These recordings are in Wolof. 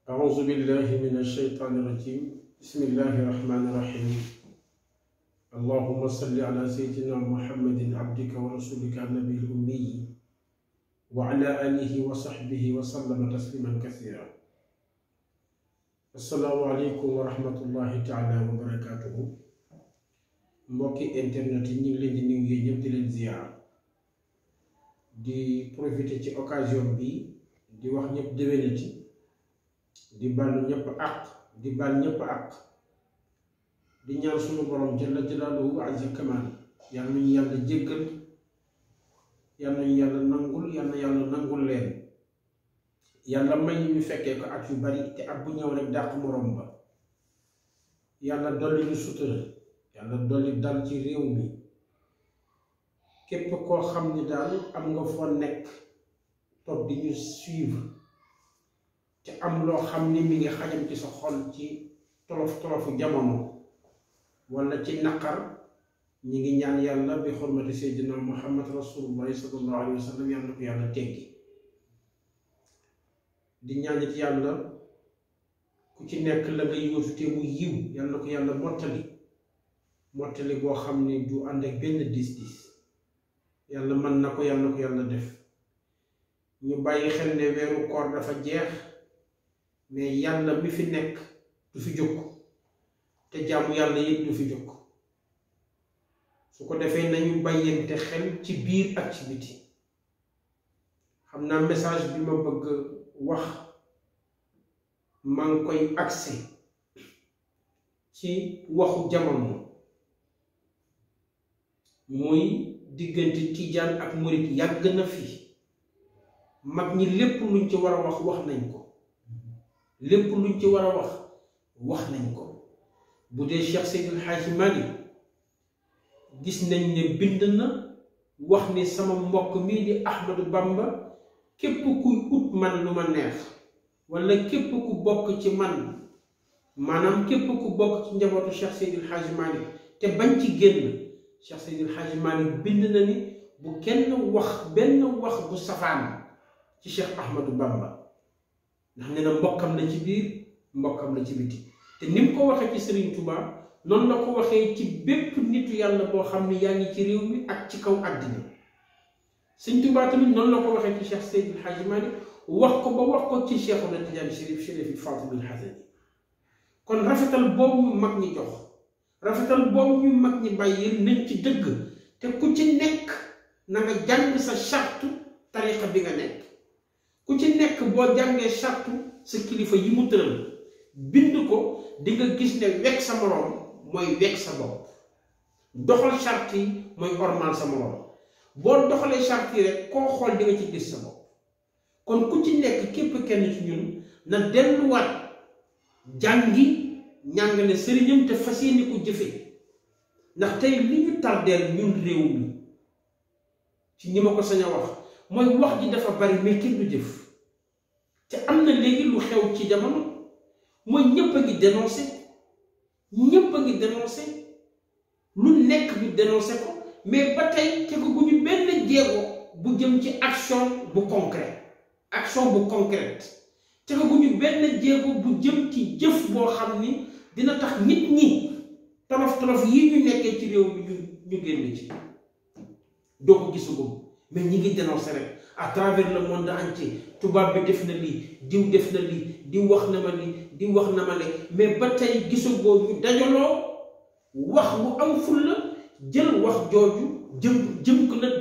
أعوذ بالله من الشيطان الرجيم بسم الله الرحمن الرحيم اللهم صل على سيدنا محمد عبدك ورسولك النبي الأمي وعلى آله وصحبه وسلم تسليما كثيرا. السلام عليكم ورحمة الله تعالى وبركاته. mbokki internet yi ñu ngi leen di nuyu yéen ñëpp di leen ziar di profiter ci occasion bi di wax ñëpp déwénati di bal ñëpp ak di bal ñëpp ak di ñaan suñu borom jalla jalaaluhu wa azza kamal yàlla nañu yàlla jéggal yàlla nañu yàlla nangul yàlla yàlla nangul leen yàlla may ñu fekkee ko at yu bari te at bu ñëw rek dàq morom ba yàlla dolli ñu sutura yàlla dolli dal ci réew mi képp koo xam ni daal am nga foo nekk toog di ñu suivre te am loo xam ni mi ngi xajam ci sa xol ci tolofu jamono wala ci naqar ñi ngi ñaan yàlla bi xurmati seydina muhammad rasulullahi sallallahu alayhi wa sallam yàlla na ko yàlla teggi di ñaanit yàlla ku ci nekk la nga yóotu te mu yiw yàlla na ko yàlla mottali boo xam ne du ànd ak benn dis yàlla mën na ko yàlla def ñu bàyyi xel ne weeru koor dafa jeex mais yàlla mi fi nekk du fi jóg te jaamu yàlla yëpp du fi jóg su ko defee nañu bàyyente xel ci biir ak ci biti xam naa message bi ma bëgg wax maa ngi koy accès ci waxu jamono muy diggante tijaan ak murit yàgg na fi mag ñi lépp luñ ci war a wax nañ ko lépp luñ ci war a wax nañ ko bu dee Cheikh Seydil Hadji Malick gis nañ ne bind na wax ni sama mbokk mii di Ahmadou Bamba képp kuy ut man lu ma neex wala képp ku bokk ci man maanaam képp ku bokk ci njabootu Cheikh Seydil Hadji Malick te bañ ci génn Cheikh Seydil Hadji Malick bind na ni bu kenn wax benn wax bu safaan ci Cheikh Ahmadou Bamba ndax nee na mbokkam la ci biir mbokkam la ci biti te ni mu ko waxee ci Serigne Touba noonu la ko waxee ci bépp nitu yàlla boo xam ne yaa ngi ci réew mi ak ci kaw àddina Serigne Touba tamit noonu la ko waxee ci Cheikh Seydil Hadji Malick wax ko ba wax ko ci Cheikhuna Tidiane Chérif Fatimul Hasani kon rafetal boobu ñu mag ñi jox rafetal boobu ñu mag ñi bàyyi nañ ci dëgg te ku ci nekk na nga jàng sa charte tariqa bi nga nekk ku ci nekk boo jàngee charte sa kilifa yi mu tëral bind ko di nga gis ne wekk sa moroom mooy wekk sa bopp doxal charte yi mooy ormal sa moroom boo doxalee charte yi rek koo xool di nga ci gis sa bopp kon ku ci nekk képp kenn ci ñun na delluwaat jàngi ñàngale sëriñam te fas yéene ko jëfe ndax tey li ñu tardeel ñun réew mi ci ñi ma ko sañ a wax mooy wax ji dafa bari mais kenn du jëf te am na léegi lu xew ci jamono mooy ñëpp a ngi dénoncé lu nekk ñu dénoncé ko mais ba tey tegaguñu benn jéego bu jëm ci action bu concrète tegaguñu benn jéego bu jëm ci jëf boo xam ni dina tax nit ñi tolof yi ñu nekkee ci réew mi ñu génn ci doo ko gisugum mais ñi ngi dénoncé rek à travers le monde entier tubaab bi def na lii diw def na lii diw wax na ma lii diw wax na ma le mais ba tey gisugoo ñu dajaloo wax bu am fulla jël wax jooju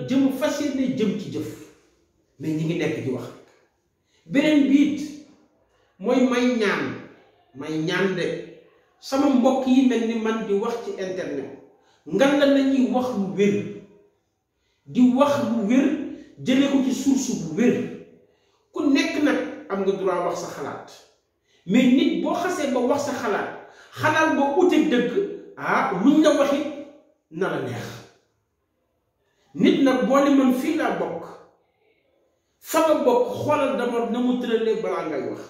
jëm fas yéene jëm ci jëf mais ñi ngi nekk di wax beneen biit mooy may ñaan de sama mbokk yi mel ni man di wax ci internet ngan la nañuy wax lu wér di wax lu wér jëlee ko ci source bu wér ku nekk nag am nga droit wax sa xalaat mais nit boo xasee ba wax sa xalaat boo uteeg dëgg luñ la waxit na la neex nit nag boo ne man fii laa bokk fa nga bokk xoolal dama na mu tëralee balaa ngay wax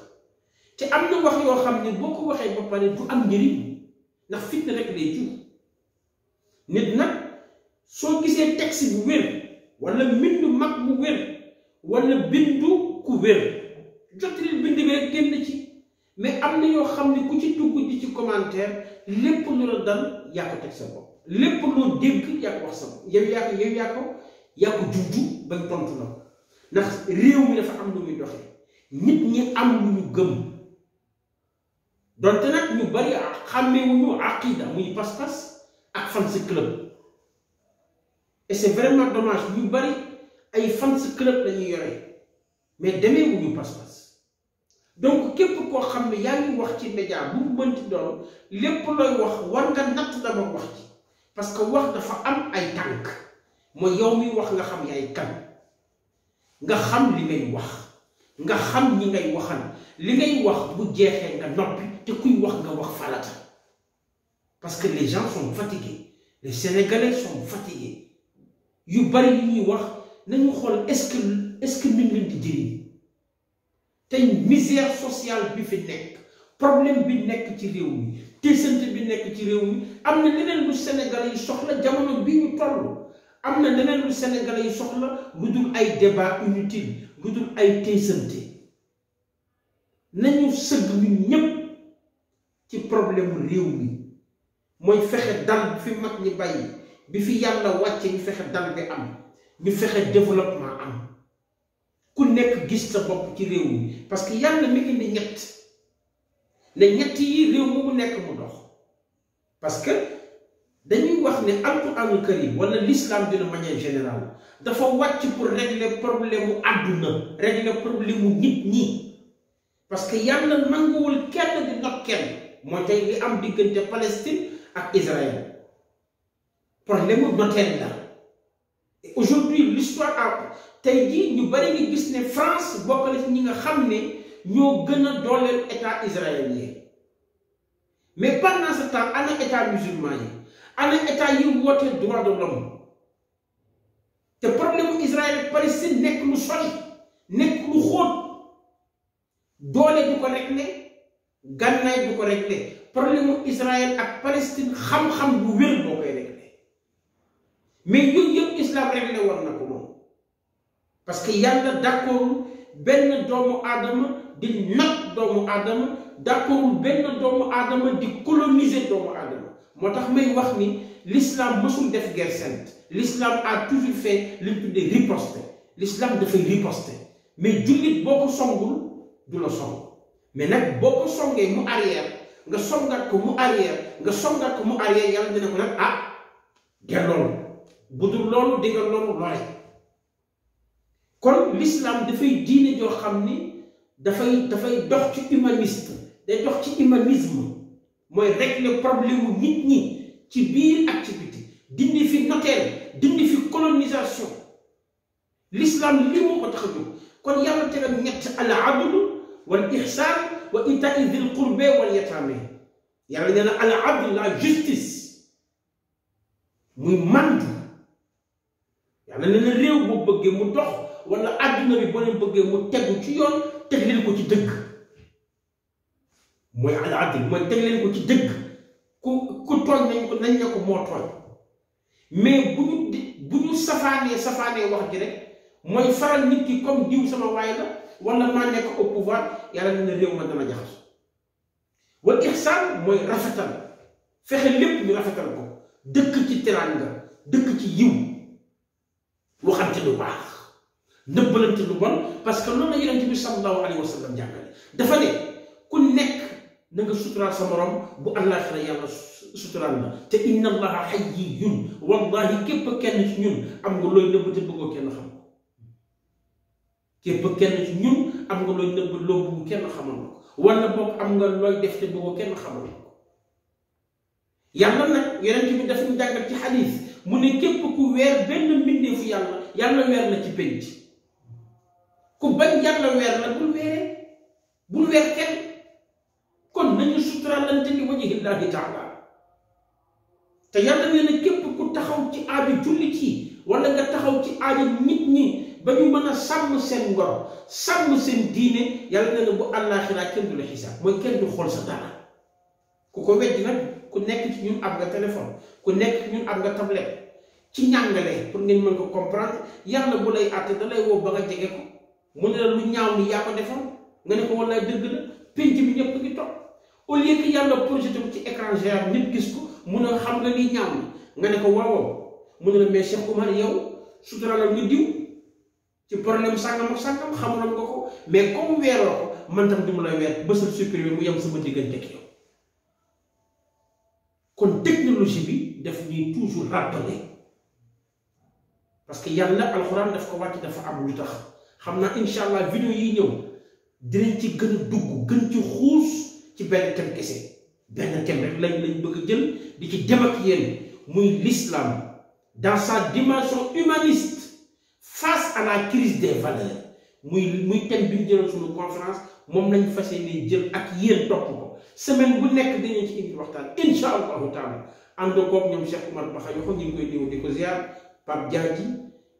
te am na wax yoo xam ne boo ko waxee ba pare du am njëriñ ndax fitna rek lay jur nit nag soo gisee texte bu wér wala mbindu mag bu wér wala bindu ku wér jottali bind bi rek génn ci mais am na yoo xam ne ku ci dugg di ci commentaire lépp lu la dal yaa ko teg sa bopp lépp loo dégg yaa ko wax sa bopp yow yaa ko juddu bañ tontu la ko ndax réew mi dafa am lu muy doxee nit ñi am lu ñu gëm donte nag ñu bari xàmmewuñu aqida muy pas-pas ak fans club et c'est vraiment dommage ñu bari ay fans club lañuy yore mais demeewuñu pas-pas donc képp koo xam ne yaa ngi wax ci média bu mënti doon lépp looy wax war nga natt dama wax ci parce que wax dafa am ay tànk mooy yow mi wax nga xam yaay kan nga xam li ngay wax nga xam ñi ngay waxal li ngay wax bu jeexee nga noppi te kuy wax nga wax falata parce que les gens sont fatigués les Sénégalais sont fatigués yu bari yu ñuy wax nañu xool est-ce que mi ngi leen di jëriñ tey misère sociale bi fi nekk problème bi nekk ci réew mi teesante bi nekk ci réew mi am na leneen lu Sénégalais yi soxla jamono bi ñu toll am na leneen lu Sénégalais yi soxla lu dul ay débat inutile lu dul ay teesante nañu sëgg ñun ñépp ci problème réew mi mooy fexe dal bi fi mag ñi bàyyi bi fi yàlla wàcce ñu fexe dal bi am ñu fexe développement am ku nekk gis sa bopp ci réew mi parce que yàlla mi indi ñett ne ñett yi réew mu nekk mu dox parce que dañuy wax ne alquranul karim wala l'islam d'une manière générale dafa wàcc pour régler problème mu àdduna régler problème mu nit ñi parce que yàlla nanguwul kenn di not kenn mooy tey li am diggante Palestine ak Israël problème mu noteel la et aujourd'hui l'histoire a tey jii ñu bari nga gis ne France bokk na ci ñi nga xam ne ñoo gën a dooleel état israélien mais pendant ce temps ana état musulman yi ana état yi woote droit de l'homme te problème mu Israël ak Palestine nekk lu sori nekk lu xóot doole du ko réglé gànnaay du ko réglé problème mu Israël ak Palestine xam-xam bu wér boo koy réglé mais yooyu yëpp islam réglé woon na ko moom parce que yàlla d'accordul benn doomu aadama di nag doomu aadama d'accordul benn doomu aadama di coloniser doomu aadama moo tax may wax ni l'islam mësul def guerre sainte l'islam a toujours fait li ñu tuddee riposte l'islam dafay riposte mais jullit boo ko songul du la song mais nag boo ko songee mu arrière nga songaat ko mu arrière nga songaat ko mu arrière yàlla dina ko nag delloolu bu dul loolu di nga loolu lore kon l'islam dafay diine joo xam ni dafay dox ci humaniste day dox ci humanisme mooy régler problème mu nit ñi ci biir ak ci biti dindi fi noteel dindi fi colonisation l'islam li moo ko tax a jóg kon yàlla tegal ñett al adl wal ihsan wa ita'i dhil qurbi wal yatame yàlla nee na al adl la justice muy mandu yàlla nee na réew boo bëggee mu dox wala àdduna bi boo leen bëggee mu tegu ci yoon teg leen ko ci dëgg mooy al adl mooy teg leen ko ci dëgg ku tooñ nañ ne ko moo tooñ mais bu ñu safaanee wax ji rek mooy faral nit ki comme diw sama waay la wala maa nekk au pouvoir yàlla ne réew ma dana jaxasu wal ihsan mooy rafetal fexe lépp ñu rafetal ko dëkk ci teraanga dëkk ci yiw waxante lu baax nëbbalante lu bon parce que loolu la yonent bi sallallahu alayhi wa sallam jàngale dafa ne ku nekk na nga suturaal sa morom bu àllaaxira yàlla suturaal la te inna allaha hayyun wallahi képp kenn ci ñun am nga looy nëbb te bëggoo kenn xam képp kenn ci ñun am nga looy nëbb loo bëgg kenn xamal na ko wala boog am nga looy def te bëggoo kenn xamal na ko yàlla nag yonent bi dafa ñu jàngal ci xadiis mu ne képp ku weer benn mbindeefu yàlla weer la ci penc ku bañ yàlla weer la bul weer kenn kon nañu suturaalante li wajhillahi taala te yàlla nee na képp ku taxaw ci aajo jullit yi wala nga taxaw ci aajo nit ñi ba ñu mën a sàmm seen ngor sàmm seen diine yàlla nee na bu àllaaxira kenn du la xisaab mooy kenn du xool sa dara ku ko weddi nag ku nekk ci ñun am nga téléphone ku nekk ci ñun am nga tablette ci njàngale pour ngeen mën ko comprendre yàlla bu lay àtte da lay woo ba nga jege ko mu ne la lu ñaaw ni yaa ko defoon nga ne ko wallaay dëgg la pénc bi ñëpp ngi topp au lieu que yàlla projeté ko ci écran géant nit gis ko mun a xam nga lii ñaaw nga ne ko waaw mu ne la mais Cheikh Oumar yow suturalal nga diw ci problème sàngam ak sàngam xamuloon nga ko mais comme weeroo ko man tam du ma la weer bësal supprimer mu yem sama diggante ak yow. kon technologie bi daf ñuy toujours rappeler parce que yàlla alxuraan daf ko wàcc dafa am lu tax xam naa incha allah vidéo yi ñëw dinañ ci gën a dugg gën ci xuus ci benn thème kese benn thème rek lañ bëgg a jël di ci dem ak yéen muy l'islam dans sa dimension humaniste face à la crise des valeurs muy thème bi ñu jëloon suñu conférence moom lañ fas yéene jël ak yéen topp ko semaine bu nekk dañu ci indi waxtaan incha allahu taala ànd koog ñoom Cheikh Oumar Baxa yoo xam ñu ngi koy diw di ko ziar Pape Diadji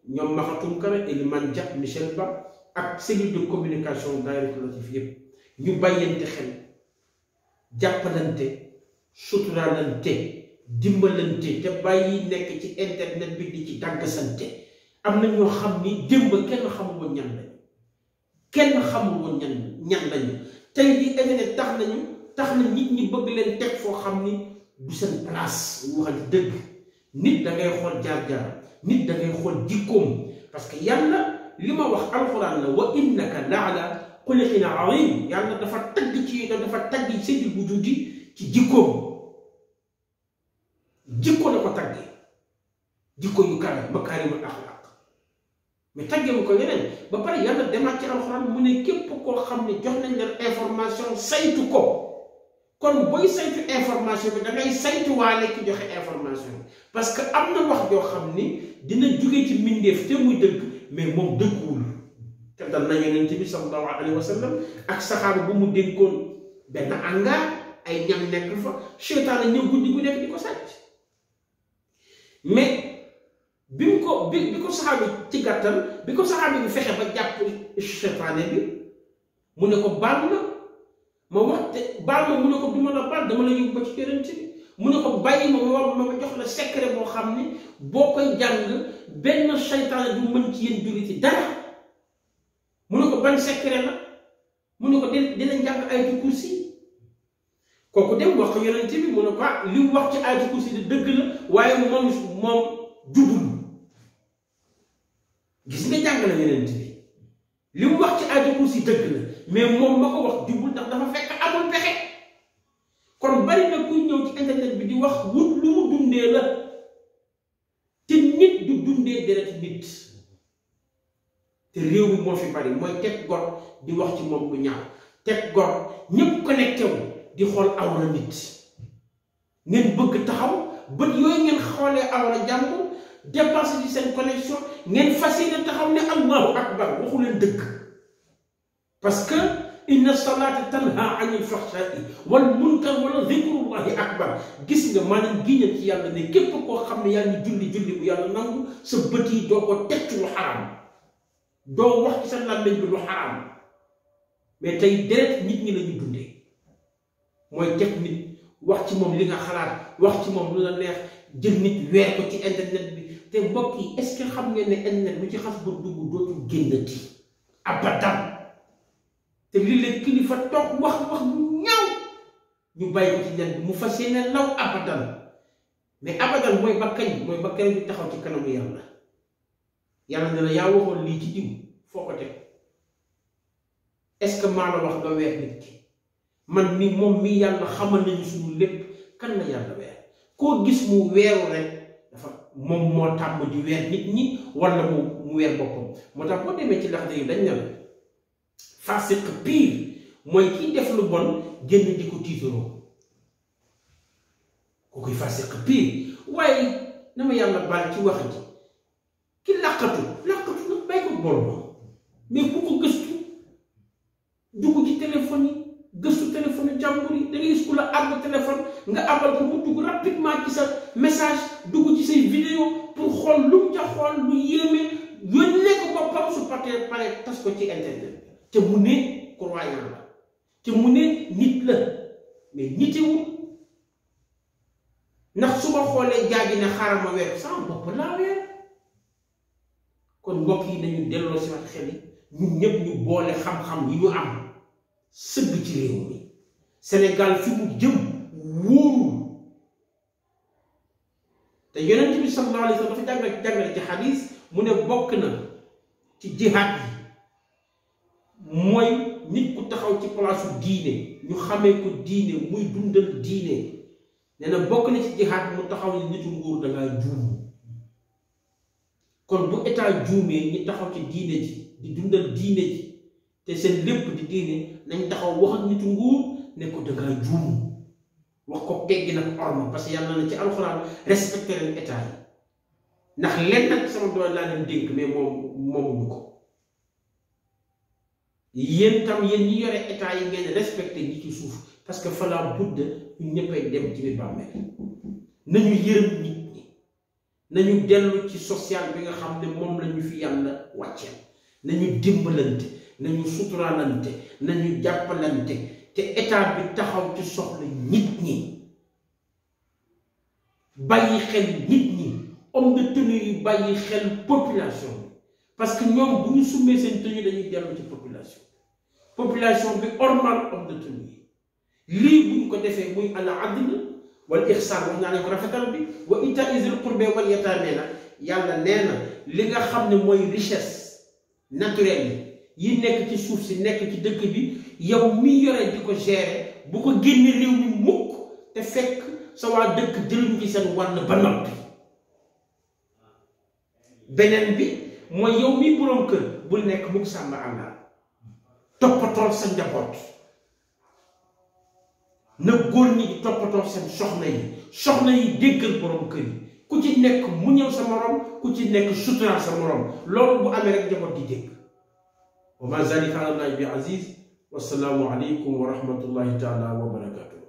ñoom Maxatum Kara Elimane Dia Michel Ba ak cellule de communication Dahiratoul Latif yëpp ñu bàyyante xel jàppalante suturaalante dimbalante te bàyyi nekk ci internet bi di ci dàggasante am na ñoo xam ni démb kenn xamul woon ñan lañu kenn xamul woon ñan lañu tey di internet tax na nit ñi bëgg leen teg foo xam ni du seen place ñu waxal dëgg nit da ngay xool jaar-jaar nit da ngay xool jikkoom parce que yàlla li ma wax alxuraan la wa innaka la ala xuluqin azim yàlla dafa tagg ci dafa tagg sayyidul wujudi ci jikkoom jikko la ko taggee jikko yu kawe makaarimul axlaaq mais taggee mu ko yeneen ba pare yàlla demaat ci alxuraan mu ne képp koo xam ne jox nañ leen information saytu ko kon booy saytu information bi da ngay saytuwaale ki joxe information parce que am na wax joo xam ni dina jóge ci mbindeef te muy dëgg mais moom dëgguwul te dal na yonent bi sallallahu alayhi wa sallam ak saxaaba bu mu dénkoon benn angaar ay ñam nekk fa seytaane ñëw guddi gu nekk di ko sàcc mais bi ko saxaabi ci gàttal bi ko saxaabi bi fexe ba jàpp seytaane bi mu ne ko baal ma wax te baal ma mu ne ko duma la baal dama la yóbbu ba ci yonent bi mu ne ko bàyyi ma jox la secret boo xam ni boo koy jàng benn seytaane du mën ci yéen jullit yi dara mu ne ko ban secret la mu ne ko dinañ jàng ayatul kursi kooku dem wax ko yonent bi mu ne ko li mu wax ci ayatul kursi di dëgg la waaye moom jubul gis nga jàng la yonent bi li mu wax ci ayatul kursi dëgg la mais moom ma ko wax jubul ndax dafa fekk amul pexe kon bari na kuy ñëw ci internet bi di wax wut lu mu dundee la te nit du dundee deret nit te réew mi moo fi bari mooy teg gor di wax ci moom lu ñaaw teg gor ñépp connecté wu di xool awra nit ngeen bëgg taxaw bët yooyu ngeen xoolee awra jàmbur dépassé ci seen connexion ngeen fas yéene taxaw ne allahu akbar waxu leen dëgg parce que inna salata tanha anil fahsha'i wal munkar wala dhikrullahi akbar gis nga maanaam giñal ci yàlla ne képp koo xam ne yaa ngi julli bu yàlla nangu sa bët yi doo ko teg ci lu xaraam doo wax ci sa làmmiñ bi lu xaraam mais tey deret nit ñi la ñu dundee mooy teg nit wax ci moom li nga xalaat wax ci moom lu la neex jël nit weer ko ci internet bi te mbokk yi est-ce que xam ngeen ne internet lu ci xas ba dugg dootul génnati abadan te lii leen kilifa toog wax bu ñaaw ñu bàyyi ko ci nen bi mu fas yéene law abadan mais abadan mooy ba kañ bi taxaw ci kanamu yàlla ne la yaa waxoon lii ci diw foo ko teg est-ce que maa la wax nga weer nit ki man mi moom mi yàlla xamal nañu suñu lépp kan la yàlla weer koo gis mu weeru rek dafa moom moo tàmm di weer nit ñi wala mu weer boppam moo tax boo demee ci laxda yi dañ ne la fasiq pire mooy kiy def lu bon génn di ko tiitaroo ku koy fasiq pire waaye na ma yàlla baal ci wax ji ki làqatu nag bàyyi ko bool moom mais bu ko gëstu dugg ci téléphone yi gëstu téléphone jàmbur yi da ngay gis ku la àbb téléphone nga abal ko mu dugg rapidement ci sa message dugg ci say vidéo pour xool lu mu ca xool lu yéeme yónnee ko boppam su paree pare tas ko ci internet te mu ne croyant la te mu ne nit la mais nitewul ndax su ma xoolee jaaji ne xaaral ma weer sama bopp laa weer kon mbokk yi nañu delloo si wax xel yi ñun ñëpp ñu boole xam-xam yi ñu am sëgg ci réew mi Sénégal fi mu jëm wóorul te yonent bi sallallahu alayhi wa sallam dafa jàngale ci xadis mu ne bokk na ci jihaad yi mooy nit ku taxaw ci palaasu diine ñu xamee ko diine muy dundal diine nee na bokk na ci jihaad mu taxaw ni nitu nguur dangaa juum kon bu état juumee ñi taxaw ci diine ji di dundal diine ji te seen lépp di diine nañ taxaw wax ak nitu nguur ne ko dangaa juum wax ko teggi nag orma parce que yàlla na ci alxuraan respecté leen état yi ndax leen nag sama doole laa leen dénk mais moomuñu ko yéen tam yéen ñi yore état yi ngeen respecté ñi ci suuf parce que fala budda ñu ñëppay dem ci biir bàmmeel nañu yërëm nit ñi nañu dellu ci social bi nga xam ne moom la ñu fi yàlla wàcceel nañu dimbalante nañu suturaalante nañu jàppalante te état bi taxaw ci soxla nit ñi bàyyi xel nit ñi homme de tenue yu bàyyi xel population bi parce que ñoom bu ñu summee seen tenue dañuy dellu ci population bi ormal homme de tenue yi lii bu ñu ko defee muy al adl wal ihsaan wax naa ne ko rafetal bi wa itaa zil qurbe wal yataame nag yàlla nee na li nga xam ne mooy richesse naturelle yi nekk ci suuf si nekk ci dëkk bi yow mi yore di ko gérer bu ko génne réew mi mukk te fekk sa waa dëkk jëluñ ci seen wàll ba noppi beneen bi mooy yow mi boroom kër bul nekk mukk sàmba àndaar toppatool sa njaboot na góor ñi di toppatoo seen soxna yi déggal boroom kër yi ku ci nekk muñal sa morom ku ci nekk sutural sa morom loolu bu amee rek njaboot di dégg wa ma zalika ala llahi bi aziz wassalaamu aleykum wa rahmatullahi taala wa barakatuh